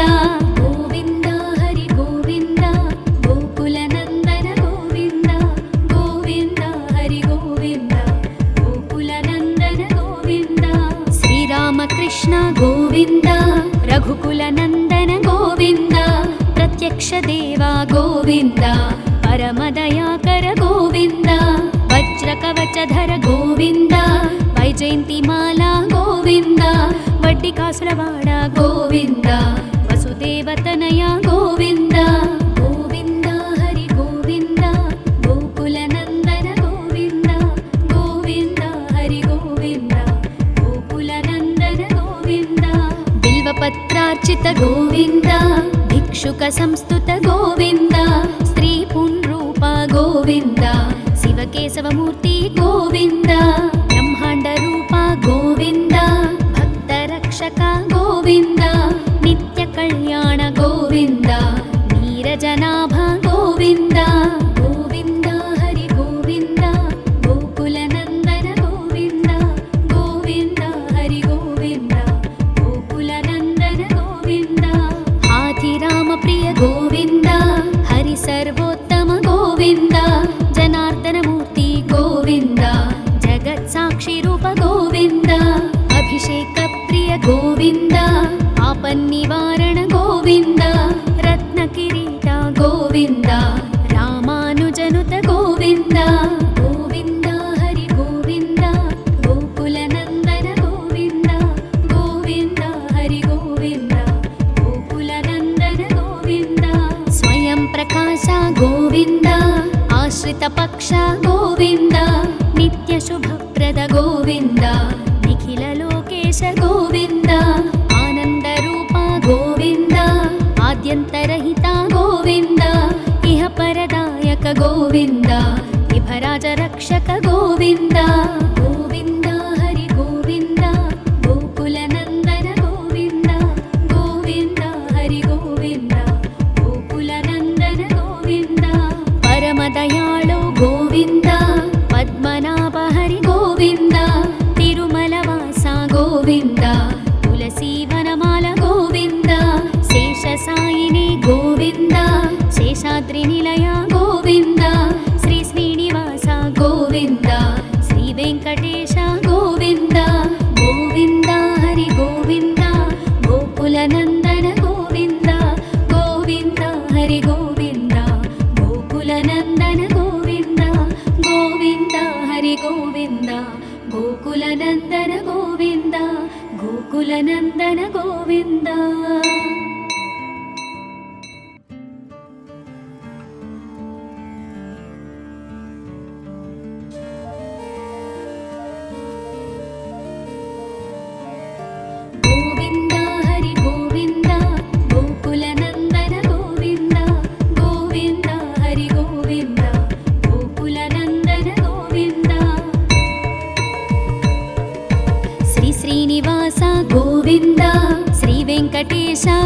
ಗೋವಿಂದ ಹರಿ ಗೋವಿಂದ ಗೋಕುಲ ನಂದನ ಗೋವಿಂದ ಗೋವಿಂದ ಹರಿ ಗೋವಿಂದ ಗೋಕುಲ ನಂದನ ಗೋವಿಂದ ಶ್ರೀರಾಮಕೃಷ್ಣ ಗೋವಿಂದ ರಘುಕುಲ ನಂದನ ಗೋವಿಂದ ಪ್ರತ್ಯಕ್ಷ ದೇವ ಗೋವಿಂದ ಪರಮದಯಾಕರ ಗೋವಿಂದ ವಜ್ರ ಕವಚಧರ ಗೋವಿಂದ ವೈಜಯಂತಿ ಮಾಲಾ ಗೋವಿಂದ ವಡ್ಡಿ ಕಾಸುರವಾಡ ಗೋವಿಂದ ವಸುದೇವತನಯ ಗೋವಿಂದ ಗೋವಿಂದ ಹರಿ ಗೋವಿಂದ ಗೋಕುಲ ನಂದನ ಗೋವಿಂದ ಗೋವಿಂದ ಹರಿ ಗೋವಿಂದ ಗೋಕುಲ ನಂದನ ಗೋವಿಂದ ಬಿಲ್ವಪತ್ರಾರ್ಚಿತ ಗೋವಿಂದ ಭಿಕ್ಷುಕ ಸಂಸ್ತುತ ಗೋವಿಂದ ಸ್ತ್ರೀ ಪುಂರೂಪ ಗೋವಿಂದ ಶಿವಕೇಶವ ಮೂರ್ತಿ ಗೋವಿಂದ ಬ್ರಹ್ಮಾಂಡ ರೂಪ ಗೋವಿಂದ ಭಕ್ತ ರಕ್ಷಕ ಗೋವಿಂದ ನಿತ್ಯ ಕಲ್ಯಾಣ ಗೋವಿಂದ ನೀರಜನಾಭ ಗೋವಿಂದ ಗೋವಿಂದ ಹರಿ ಗೋವಿಂದ ಗೋಕುಲ ನಂದನ ಗೋವಿಂದ ಗೋವಿಂದ ಹರಿ ಗೋವಿಂದ ಗೋಕುಲ ನಂದನ ಗೋವಿಂದ ಹಾಥಿರಾಮ ಪ್ರಿಯ ಗೋವಿಂದ ಹರಿ ಸರ್ವೋತ್ತಮ ಗೋವಿಂದ ಜನಾರ್ದನ ಮೂರ್ತಿ ಗೋವಿಂದ ಜಗತ್ ಸಾಕ್ಷಿ ರೂಪ ಗೋವಿಂದ ಅಭಿಷೇಕ ಪ್ರಿಯ ಗೋವಿಂದ ಆಪನ್ನಿವಾರಣ ಗೋವಿಂದ ರತ್ನ ಕಿರೀಟ ಗೋವಿಂದ ರಾಮಾನುಜನುತ ಗೋವಿಂದ ಗೋವಿಂದ ಹರಿ ಗೋವಿಂದ ಗೋಕುಲ ನಂದನ ಗೋವಿಂದ ಗೋವಿಂದ ಹರಿ ಗೋವಿಂದ ಗೋಕುಲ ನಂದನ ಗೋವಿಂದ ಸ್ವಯಂ ಪ್ರಕಾಶ ಗೋವಿಂದ ಆಶ್ರಿತ ಪಕ್ಷ ಗೋವಿಂದ ನಿತ್ಯ ಶುಭಪ್ರದ ಗೋವಿಂದ ನಿಖಿಲ ಲೋಕೇಶ ಗೋವಿಂದ ಆನಂದ ರೂಪ ಗೋವಿಂದ ಆದ್ಯಂತರಹಿತ ಗೋವಿಂದ ಇಹ ಪರದಾಯಕ ಗೋವಿಂದ ವಿಭರಾಜ ರಕ್ಷಕ ಗೋವಿಂದ ಗೋವಿಂದ ಹರಿ ಗೋವಿಂದ ಗೋಕುಲ ನಂದನ ಗೋವಿಂದ ಗೋವಿಂದ ಹರಿ ಗೋವಿಂದ ಗೋಕುಲ ನಂದನ ಗೋವಿಂದ ಪರಮದಯಾಳು ಗೋವಿಂದ ಪದ್ಮನಾಭ ಹರಿ ಗೋವಿಂದ ತಿರುಮಲವಾಸ ಗೋವಿಂದ ತುಳಸಿ ವನಮಾಲ ಗೋವಿಂದ ಶೇಷಸಾಯಿನಿ ಗೋವಿಂದ ಶೇಷಾದ್ರಿ ನಿಲಯ ಗೋವಿಂದ ಶ್ರೀ ಶ್ರೀನಿವಾಸ ಗೋವಿಂದ ಶ್ರೀ ವೆಂಕಟ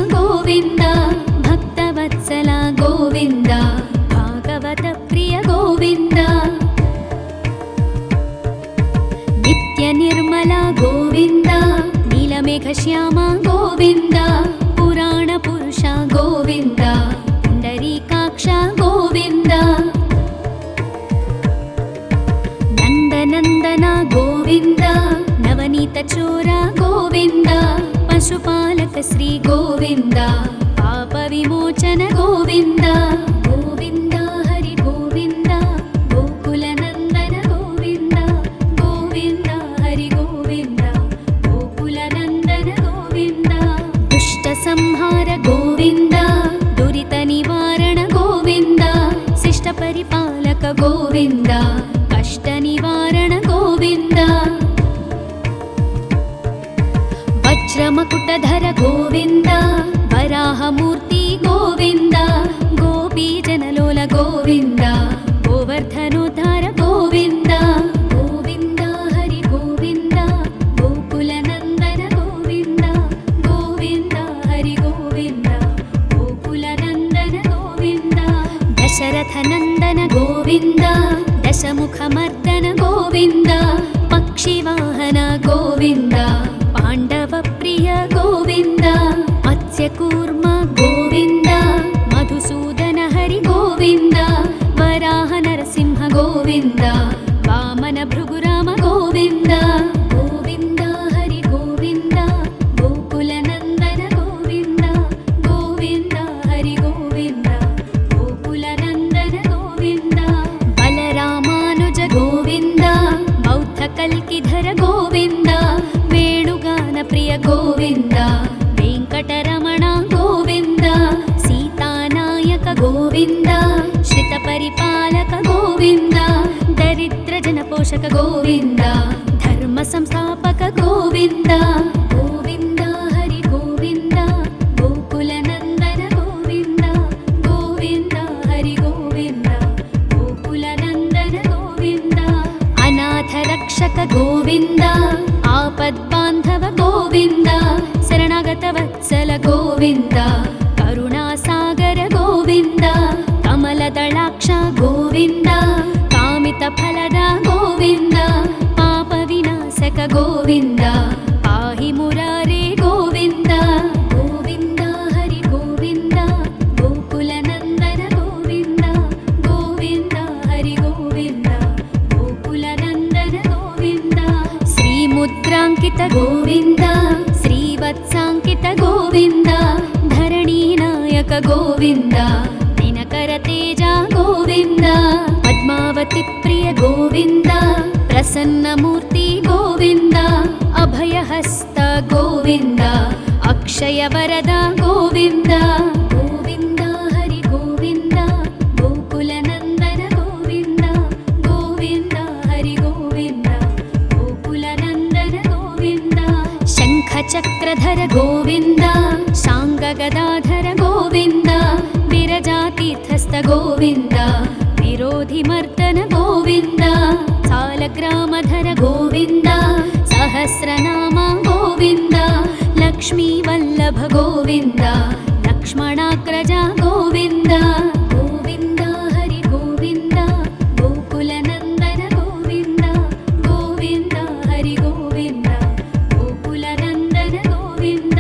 ಗೋವಿಂದ ಭಕ್ತವತ್ಸಲ ಗೋವಿಂದ ಭಾಗವತ ಪ್ರಿಯ ಗೋವಿಂದ ನಿತ್ಯ ನಿರ್ಮಲ ಗೋವಿಂದ ನೀಲಮೇಘ ಶ್ಯಾಮ ಗೋವಿಂದ ಪುರಾಣ ಪುರುಷ ಗೋವಿಂದ ಪುಂಡರೀಕಾಕ್ಷ ಗೋವಿಂದ ನಂದನಂದನ ಗೋವಿಂದ ನವನೀತ ಚೋರ ಗೋವಿಂದ ಪಶುಪಾಲಕ ಶ್ರೀ ಗೋವಿಂದ ಪಾಪ ವಿಮೋಚನ ಗೋವಿಂದ ಗೋವಿಂದ ಹರಿ ಗೋವಿಂದ ಗೋಕುಲ ನಂದನ ಗೋವಿಂದ ಗೋವಿಂದ ಹರಿ ಗೋವಿಂದ ಗೋಕುಲ ನಂದನ ಗೋವಿಂದ ದುಷ್ಟ ಸಂಹಾರ ಗೋವಿಂದ ದುರಿತ ನಿವಾರಣ ಗೋವಿಂದ ಶಿಷ್ಟ ಪರಿಪಾಲಕ ಗೋವಿಂದ ಕಷ್ಟ ನಿವಾರಣ ಗೋವಿಂದ ವಜ್ರಮಕುಟಧರ ಗೋವಿಂದ ವರಾಹಮೂರ್ತಿ ಗೋವಿಂದ ಗೋಪೀಜನಲೋಲ ಗೋವಿಂದ ಗೋವರ್ಧನೋದ್ಧಾರ ಗೋವಿಂದ ಗೋವಿಂದ ಹರಿ ಗೋವಿಂದ ಗೋಕುಲ ನಂದನ ಗೋವಿಂದ ಗೋವಿಂದ ಹರಿ ಗೋವಿಂದ ಗೋಕುಲ ನಂದನ ಗೋವಿಂದ ದಶರಥ ನಂದನ ಗೋವಿಂದ ದಶಮುಖಮರ್ದನ ಗೋವಿಂದ ಪಕ್ಷಿವಾಹನ ಗೋವಿಂದ ಪಾಂಡವ ಪ್ರಿಯ ಗೋವಿಂದ ಮತ್ಸ್ಯಕೂರ್ಮ ಗೋವಿಂದ ಮಧುಸೂದನ ಹರಿ ಗೋವಿಂದ ವರಾಹ ನರಸಿಂಹ ಗೋವಿಂದ ವಾಮನ ಭೃಗುರಾಮ ಗೋವಿಂದ ಗೋವಿಂದ ಹರಿ ಗೋವಿಂದ ಗೋಕುಲ ನಂದನ ಗೋವಿಂದ ಗೋವಿಂದ ಹರಿ ಗೋವಿಂದ ಗೋಕುಲ ನಂದನ ಗೋವಿಂದ ಬಲರಾಮಾನುಜ ಗೋವಿಂದ ಬೌದ್ಧ ಕಲ್ಕಿಧರ ಗೋವಿಂದ ವೇಣುಗಾನ ಪ್ರಿಯ ಗೋವಿಂದ ವೆಂಕಟರಮಣ ಗೋವಿಂದ ಸೀತಾನಾಯಕ ಗೋವಿಂದ ಶ್ರಿತ ಪರಿಪಾಲಕ ಗೋವಿಂದ ದರಿದ್ರ ಜನಪೋಷಕ ಗೋವಿಂದ ಧರ್ಮ ಸಂಸ್ಥಾಪಕ ಗೋವಿಂದ ಗೋವಿಂದ ಹರಿ ಗೋವಿಂದ ಗೋಕುಲ ನಂದನ ಗೋವಿಂದ ಗೋವಿಂದ ಹರಿ ಗೋವಿಂದ ಗೋಕುಲ ನಂದನ ಗೋವಿಂದ ಅನಾಥ ರಕ್ಷಕ ಗೋವಿಂದ ಆಪದ್ಬಾಂಧವ ಗೋವಿಂದ ಶರಣಾಗತ ವತ್ಸಲ ಗೋವಿಂದ ಕರುಣಾಸಾಗರ ಗೋವಿಂದ ಕಮಲದಳಾಕ್ಷ ಗೋವಿಂದ ಕಾಮಿತ ಫಲದ ಗೋವಿಂದ ಪಾಪ ವಿನಾಶಕ ಗೋವಿಂದ ಪಾಹಿ ಮುರಾರೇ ಗೋವಿಂದ ಗೋವಿಂದ ಹರಿ ಗೋವಿಂದ ಗೋಕುಲ ನಂದನ ಗೋವಿಂದ ಗೋವಿಂದ ಹರಿ ಗೋವಿಂದ ಗೋಕುಲ ನಂದನ ಗೋವಿಂದ ಶ್ರೀ ಮುದ್ರಾಂಕಿತ ಗೋವಿಂದ ಶ್ರೀವತ್ಸಾಂಕಿತ ಗೋವಿಂದ ಧರಣಿ ನಾಯಕ ಗೋವಿಂದ ದಿನಕರ ತೇಜ ಗೋವಿಂದ ಪದ್ಮಾವತಿ ಪ್ರಿಯ ಗೋವಿಂದ ಪ್ರಸನ್ನ ಮೂರ್ತಿ ಗೋವಿಂದ ಅಭಯಹಸ್ತ ಗೋವಿಂದ ಅಕ್ಷಯ ವರದ ಗೋವಿಂದ ಗೋವಿಂದ ಹರಿ ಗೋವಿಂದ ಗೋಕುಲ ನಂದನ ಗೋವಿಂದ ಗೋವಿಂದ ಹರಿ ಗೋವಿಂದ ಗೋಕುಲ ನಂದನ ಗೋವಿಂದ ಶಂಖ ಚಕ್ರಧರ ಗೋವಿಂದ ಶಾಂಗ ಗದಾಧರ ಗೋವಿಂದ ವಿರಜಾತೀರ್ಥಸ್ಥ ಗೋವಿಂದ ವಿರೋಧಿ ಮರ್ದನ ಗೋವಿಂದ ಸಾಲಗ್ರಾಮಧರ ಗೋವಿಂದ ಸಹಸ್ರನಾಮ ಗೋವಿಂದ ಲಕ್ಷ್ಮೀ ವಲ್ಲಭ ಗೋವಿಂದ ಲಕ್ಷ್ಮಣಾಗ್ರಜ ಗೋವಿಂದ ಗೋವಿಂದ ಹರಿ ಗೋವಿಂದ ಗೋಕುಲ ನಂದನ ಗೋವಿಂದ ಗೋವಿಂದ ಹರಿ ಗೋವಿಂದ ಗೋಕುಲ ನಂದನ ಗೋವಿಂದ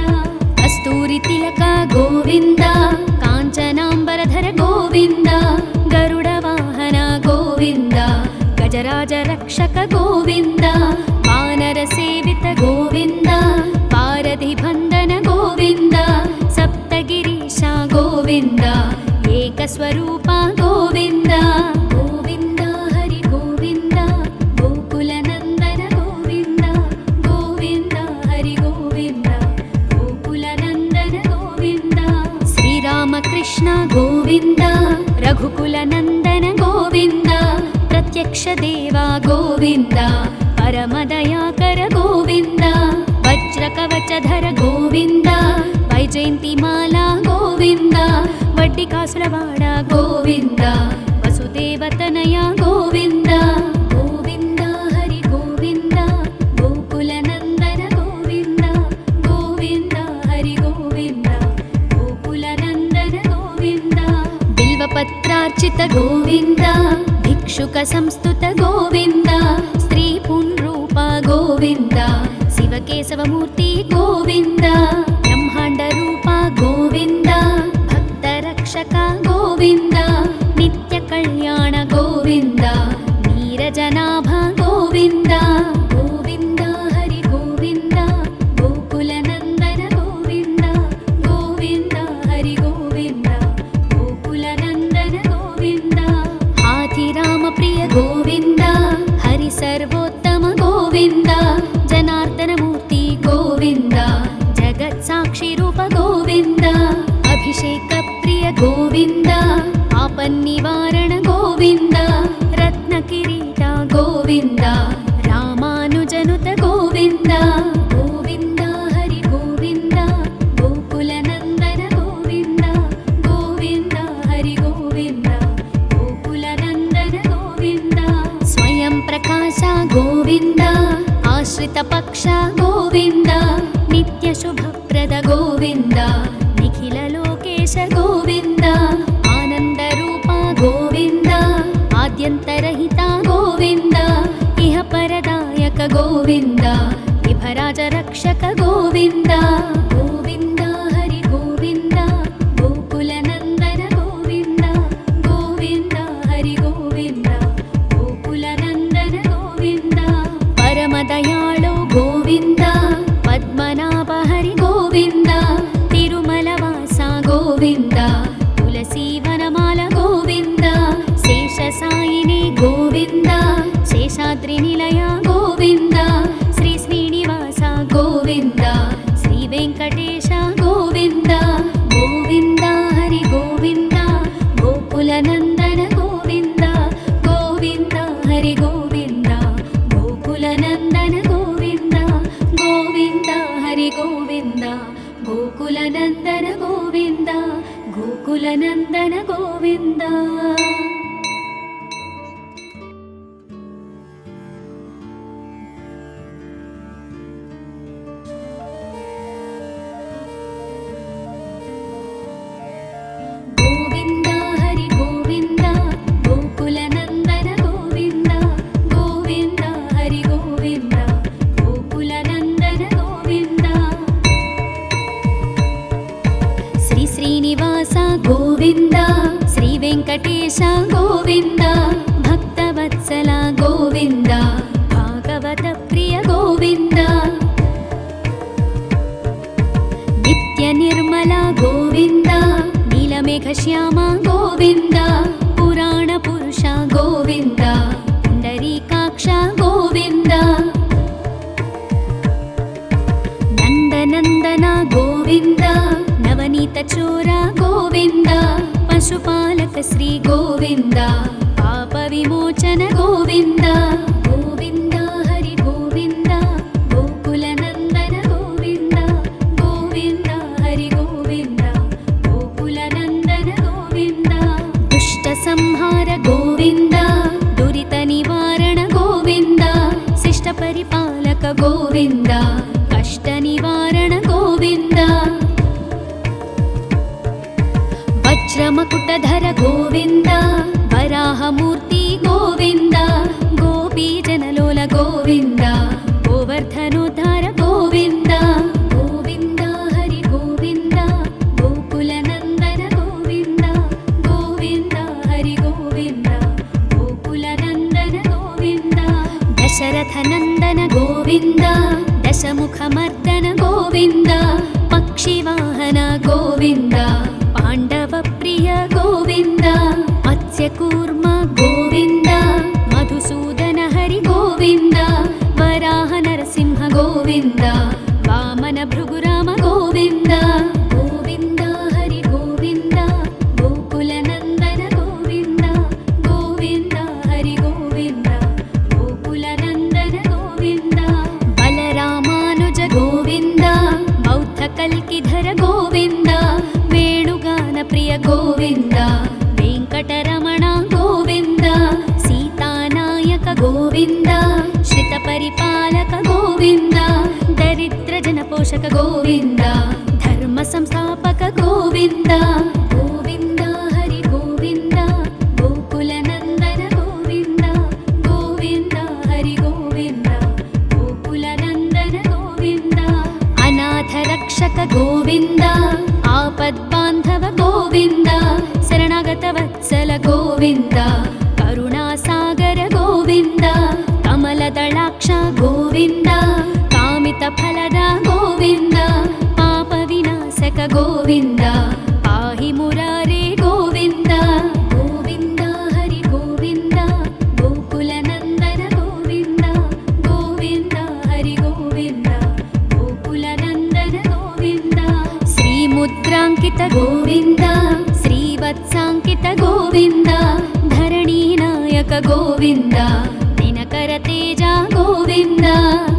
ಕಸ್ತೂರಿ ತಿಲಕ ಗೋವಿಂದ ಕಾಂಚನಾಂಬರಧರ ಗೋವಿಂದ ಗರುಡ ವಾಹನ ಗೋವಿಂದ ಗಜರಾಜ ರಕ್ಷಕ ಗೋವಿಂದ ವಾನರ ಸೇವಿತ ಗೋವಿಂದ ಪಾರಧಿ ಬಂಧನ ಗೋವಿಂದ ಸಪ್ತಗಿರೀಶ ಗೋವಿಂದ ಏಕಸ್ವರೂಪ ಗೋವಿಂದ ಗೋವಿಂದ ಹರಿ ಗೋವಿಂದ ಗೋಕುಲ ನಂದನ ಗೋವಿಂದ ಗೋವಿಂದ ಹರಿ ಗೋವಿಂದ ಗೋಕುಲ ನಂದನ ಗೋವಿಂದ ಶ್ರೀರಾಮಕೃಷ್ಣ ಗೋವಿಂದ ರಘುಕುಲ ನಂದನ ಗೋವಿಂದ ಪ್ರತ್ಯಕ್ಷ ದೇವ ಗೋವಿಂದ ಪರಮದಯಾಕರ ಗೋವಿಂದ ವಜ್ರ ಕವಚಧರ ಗೋವಿಂದ ವೈಜಯಂತಿ ಮಾಲಾ ಗೋವಿಂದ ವಡ್ಡಿ ಕಾಸುರವಾಡ ಗೋವಿಂದ ವಸುದೇವತನಯ ಗೋವಿಂದ ಗೋವಿಂದ ಹರಿ ಗೋವಿಂದ ಗೋಕುಲ ನಂದನ ಗೋವಿಂದ ಗೋವಿಂದ ಹರಿ ಗೋವಿಂದ बिल्वपत्रार्चित गोविन्द भिक्षुक संस्तुत गोविन्द स्त्री पुंरूप गोविन्द शिवकेशवमूर्ति गोविन्द ब्रह्माण्ड रूप गोविन्द भक्तरक्षक गोविन्द नित्य कल्याण गोविन्द नीरजनाभ गोविन्द गोविन्द हरि गोविन्द गोकुलनन्दन गोविन्द गोविन्द हरि गोविन्द गोकुलनन्दन गोविन्द हाथिराम प्रिय गोविन्द हरि सर्वोत्तम गोविन्द जनार्दन मूर्ति गोविन्द जगत्साक्षि रूप गोविन्द अभिषेक प्रिय गोविन्द आपन्निवारण गोविन्द रत्नकिरीट गोविन्द रामानुजनुत गोविन्द गोविन्द हरि गोविन्द गोकुलनन्दन गोविन्द गोविन्द हरि गोविन्द गोकुलनन्दन गोविन्द स्वयं प्रकाश गोविन्द आश्रित पक्ष गोविन्द नित्य शुभप्रद गोविन्द निखिल लोकेश गोविन्द आनंद रूप गोविन्द आद्यन्तरहित गोविन्द इह परदायक गोविन्द विभराज रक्षक गोविन्द गोविन्द हरि गोविन्द गोकुलनन्दन गोविन्द गोविन्द हरि गोविन्द गोकुलनन्दन गोविन्द परमदयाळु गोविन्द पद्मनाभ हरि गोविन्द तिरुमलवास गोविन्द तुलसीवनमाल गोविन्द शेषसायिनी गोविन्द शेषाद्रिनिलय गोविन्द श्री श्रीनिवास गोविन्द श्री वेङ्कटेश गोविन्द गोविन्द हरि गोविन्द गोकुलनन्दन गोविन्द गोविन्द हरि गोविन्द गोकुलनन्दन गोविन्द गोविन्द हरि गोविन्द गोकुलनन्दन गोविन्द गोकुलनन्दन गोविन्द गोविन्द हरि गोविन्द गोकुलनन्दन गोविन्द गोविन्द हरि गोविन्द गोकुलनन्दन गोविन्द श्री श्रीनिवास गोविन्द श्री वेङ्कटेश गोविन्द भक्तवत्सल गोविन्द भागवत प्रिय गोविन्द नित्य निर्मल गोविन्द नीलमेघश्याम गोविन्द पुराण पुरुष गोविन्द पुण्डरीकाक्ष गोविन्द नन्दनन्दन गोविन्द नवनीत चोर गोविन्द पशुपालक श्री गोविन्द पाप विमोचन गोविन्द गोविन्द हरि गोविन्द गोकुलनन्दन गोविन्द गोविन्द हरि गोविन्द गोकुलनन्दन गोविन्द दुष्ट संहार गोविन्द दुरित निवारण गोविन्द शिष्ट परिपालक गोविन्द कष्ट निवारण गोविन्द वज्रमकुटधर गोविन्द वराहमूर्ति गोविन्द गोपीजनलोल गोविन्द गोवर्धनोद्धार गोविन्द गोविन्द हरि गोविन्द गोकुलनन्दन गोविन्द गोविन्द हरि गोविन्द गोकुलनन्दन गोविन्द दशरथनन्दन गोविन्द दशमुखमर्दन गोविन्द पक्षिवाहन गोविन्द पाण्डवप्रिय गोविन्द मत्स्यकूर्म गोविन्द मधुसूदन हरि गोविन्द वराह नरसिंह गोविन्द वामन भृगुराम गोविन्द गोविन्द हरि गोविन्द गोकुलनन्दन गोविन्द गोविन्द हरि गोविन्द गोकुलनन्दन गोविन्द बलरामानुज गोविन्द बौद्धकल्किधर गोविन्द वेणुगान प्रिय गोविन्द वेङ्कटरमण गोविन्द सीतानायक गोविन्द श्रितपरिपालक गोविन्द दरिद्रजनपोषक गोविन्द धर्मसंस्थापक गोविन्द गोविन्द हरि गोविन्द ಗೋವಿಂದ ಕರುಣಾಸಾಗರ ಗೋವಿಂದ ಕಮಲದಳಾಕ್ಷ ಗೋವಿಂದ ಕಾಮಿತ ಫಲದ ಗೋವಿಂದ ಪಾಪ ವಿನಾಶಕ ಗೋವಿಂದ ಪಾಹಿ ಮುರಾರೇ ಗೋವಿಂದ ಗೋವಿಂದ ಹರಿ ಗೋವಿಂದ ಗೋಕುಲ ನಂದನ ಗೋವಿಂದ ಗೋವಿಂದ ಹರಿ ಗೋವಿಂದ ಗೋಕುಲ ನಂದನ ಗೋವಿಂದ ಶ್ರೀ ಮುದ್ರಾಂಕಿತ ಗೋವಿಂದ ಶ್ರೀವತ್ಸಾಂಕಿತ ಗೋವಿಂದ ಧರಣಿ ನಾಯಕ ಗೋವಿಂದ ದಿನಕರ ತೇಜ ಗೋವಿಂದ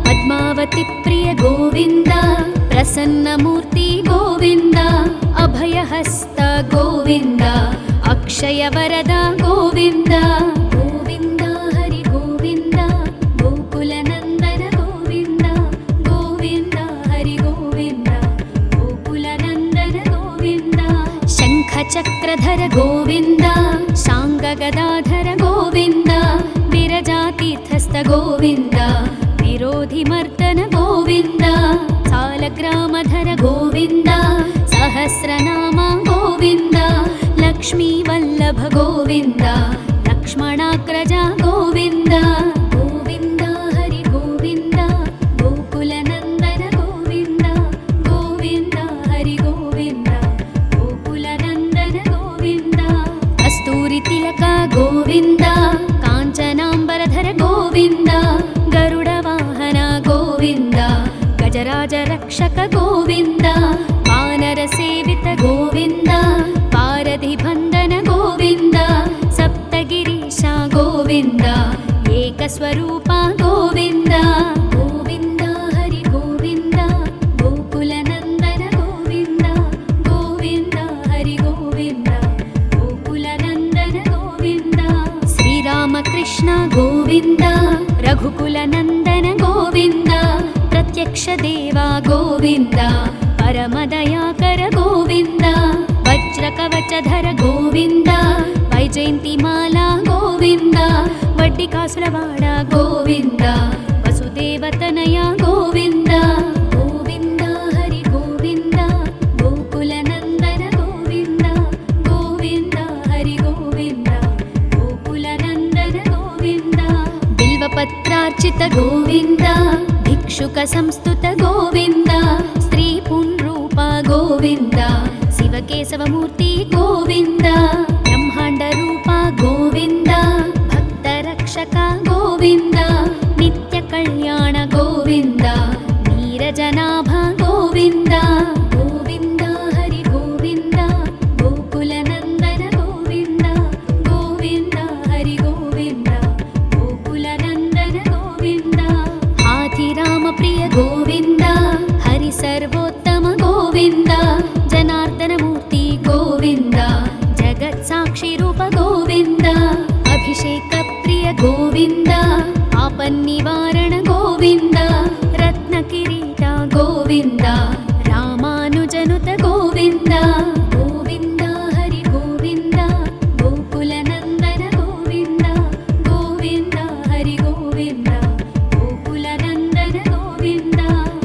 ಪದ್ಮಾವತಿ ಪ್ರಿಯ ಗೋವಿಂದ ಪ್ರಸನ್ನ ಮೂರ್ತಿ ಗೋವಿಂದ ಅಭಯಹಸ್ತ ಗೋವಿಂದ ಅಕ್ಷಯ ವರದ ಗೋವಿಂದ ಗೋವಿಂದ ಹರಿ ಗೋವಿಂದ ಗೋಕುಲ ನಂದನ ಗೋವಿಂದ ಗೋವಿಂದ ಹರಿ ಗೋವಿಂದ ಗೋಕುಲ ನಂದನ ಗೋವಿಂದ ಶಂಖ ಚಕ್ರಧರ ಗೋವಿಂದ ಶಾಂಗ ಗದಾಧರ ಗೋವಿಂದ ವಿರಜಾತೀರ್ಥಸ್ಥ ಗೋವಿಂದ ವಿರೋಧಿ ಮರ್ದನ ಗೋವಿಂದ ಸಾಲಗ್ರಾಮಧರ ಗೋವಿಂದ ಸಹಸ್ರನಾಮ ಗೋವಿಂದ ಲಕ್ಷ್ಮೀ ವಲ್ಲಭ ಗೋವಿಂದ ಲಕ್ಷ್ಮಣಾಗ್ರಜ ಗೋವಿಂದ ಗೋವಿಂದ ಹರಿ ಗೋವಿಂದ ಗೋಕುಲ ನಂದನ ಗೋವಿಂದ ಗೋವಿಂದ ಹರಿ ಗೋವಿಂದ ಗೋಕುಲ ನಂದನ ಗೋವಿಂದ ಕಸ್ತೂರಿ ತಿಲಕ ಗೋವಿಂದ ಕಾಂಚನಾಂಬರಧರ ಗೋವಿಂದ ಗರುಡ ವಾಹನ ಗೋವಿಂದ ಗಜರಾಜ ರಕ್ಷಕ ಗೋವಿಂದ ವಾನರ ಸೇವಿತ ಗೋವಿಂದ ಪಾರಧಿ ಬಂಧನ ಗೋವಿಂದ ಸಪ್ತಗಿರೀಶ ಗೋವಿಂದ ಏಕಸ್ವರೂಪ ಗೋವಿಂದ ಗೋವಿಂದ ಹರಿ ಗೋವಿಂದ ಗೋಕುಲ ನಂದನ ಗೋವಿಂದ ಗೋವಿಂದ ಹರಿ ಗೋವಿಂದ ಗೋಕುಲ ನಂದನ ಗೋವಿಂದ ಶ್ರೀರಾಮಕೃಷ್ಣ ಗೋವಿಂದ ರಘುಕುಲ ನಂದನ ಗೋವಿಂದ ಪ್ರತ್ಯಕ್ಷ ದೇವ ಗೋವಿಂದ ಪರಮದಯಾಕರ ಗೋವಿಂದ ವಜ್ರ ಕವಚಧರ ಗೋವಿಂದ ವೈಜಯಂತಿ ಮಾಲಾ ಗೋವಿಂದ ವಡ್ಡಿ ಕಾಸುಲವಾಡ ಗೋವಿಂದ ವಸುದೇವತನಯ ಗೋವಿಂದ ಗೋವಿಂದ ಹರಿ ಗೋವಿಂದ ಗೋಕುಲ ನಂದನ ಗೋವಿಂದ ಗೋವಿಂದ ಹರಿ ಗೋವಿಂದ ಗೋಕುಲ ನಂದನ ಗೋವಿಂದ ಬಿಲ್ವಪತ್ರಾರ್ಚಿತ ಗೋವಿಂದ ಭಿಕ್ಷುಕ ಸಂಸ್ತುತ ಗೋವಿಂದ ಸ್ತ್ರೀ ಪುಂರೂಪ ಗೋವಿಂದ ಶಿವಕೇಶವ ಮೂರ್ತಿ ಗೋವಿಂದ ಬ್ರಹ್ಮಾಂಡ ರೂಪ ಗೋವಿಂದ ಭಕ್ತ ರಕ್ಷಕ ಗೋವಿಂದ ನಿತ್ಯ ಕಲ್ಯಾಣ ಗೋವಿಂದ ನೀರಜನಾಭ ಗೋವಿಂದ ಗೋವಿಂದ ಹರಿ ಗೋವಿಂದ ಗೋಕುಲ ನಂದನ ಗೋವಿಂದ ಗೋವಿಂದ ಹರಿ ಗೋವಿಂದ ಗೋಕುಲ ನಂದನ ಗೋವಿಂದ ಹಾಥಿರಾಮ ಪ್ರಿಯ ಗೋವಿಂದ ಹರಿ ಸರ್ವೋತ್ತಮ ಗೋವಿಂದ ಜನಾರ್ದನ ಮೂರ್ತಿ ಗೋವಿಂದ ಜಗತ್ ಸಾಕ್ಷಿ ರೂಪ ಗೋವಿಂದ ಅಭಿಷೇಕ ಪ್ರಿಯ ಗೋವಿಂದ ಆಪನ್ನಿವಾರಣ ಗೋವಿಂದ ರತ್ನ ಕಿರೀಟ ಗೋವಿಂದ ರಾಮಾನುಜನುತ ಗೋವಿಂದ ಗೋವಿಂದ ಹರಿ ಗೋವಿಂದ ಗೋಕುಲ ನಂದನ ಗೋವಿಂದ ಗೋವಿಂದ ಹರಿ ಗೋವಿಂದ ಗೋಕುಲ ನಂದನ ಗೋವಿಂದ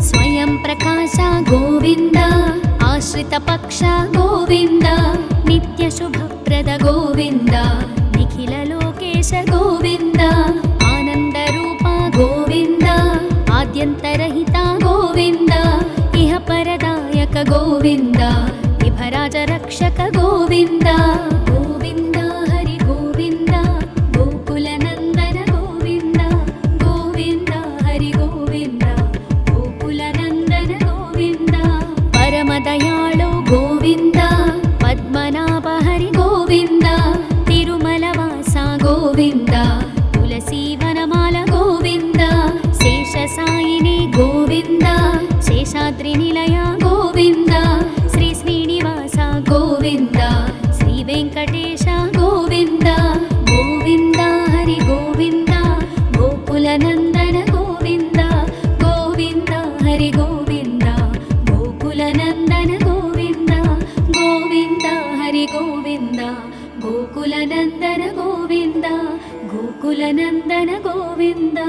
ಸ್ವಯಂ ಪ್ರಕಾಶ ಗೋವಿಂದ ಆಶ್ರಿತ ಪಕ್ಷ ಗೋವಿಂದ ನಿತ್ಯ ಶುಭಪ್ರದ ಗೋವಿಂದ ನಿಖಿಲ ಲೋಕೇಶ ಗೋವಿಂದ ಆನಂದ ರೂಪ ಗೋವಿಂದ ಆದ್ಯಂತರಹಿತ ಗೋವಿಂದ ಇಹ ಪರದಾಯಕ ಗೋವಿಂದ ವಿಭರಾಜ ರಕ್ಷಕ ಗೋವಿಂದ ಗೋವಿಂದ ಹರಿ ಗೋವಿಂದ ಗೋಕುಲ ನಂದನ ಗೋವಿಂದ ಗೋವಿಂದ ಹರಿ ಗೋವಿಂದ ಗೋಕುಲ ನಂದನ ಗೋವಿಂದ ಪರಮದಯಾಳು ಗೋವಿಂದ ಪದ್ಮನಾಭ ಹರಿ ಗೋವಿಂದ ತಿರುಮಲವಾಸ ಗೋವಿಂದ ತುಳಸಿ ವನಮಾಲ ಗೋವಿಂದ ಶೇಷಸಾಯಿನಿ ಗೋವಿಂದ ಶೇಷಾದ್ರಿ ನಿಲಯ ಗೋವಿಂದ ಶ್ರೀ ಶ್ರೀನಿವಾಸ ಗೋವಿಂದ ಶ್ರೀ ವೆಂಕಟೇಶ ಗೋವಿಂದ ಗೋವಿಂದ ಹರಿ ಗೋವಿಂದ ಗೋಕುಲ ನಂದನ ಗೋವಿಂದ ಗೋವಿಂದ ಹರಿ ಗೋವಿಂದ ಗೋಕುಲ ನಂದನ ಗೋವಿಂದ ಗೋವಿಂದ ಹರಿ ಗೋವಿಂದ ಗೋಕುಲ ನಂದನ ಗೋವಿಂದ ಗೋಕುಲ ನಂದನ ಗೋವಿಂದ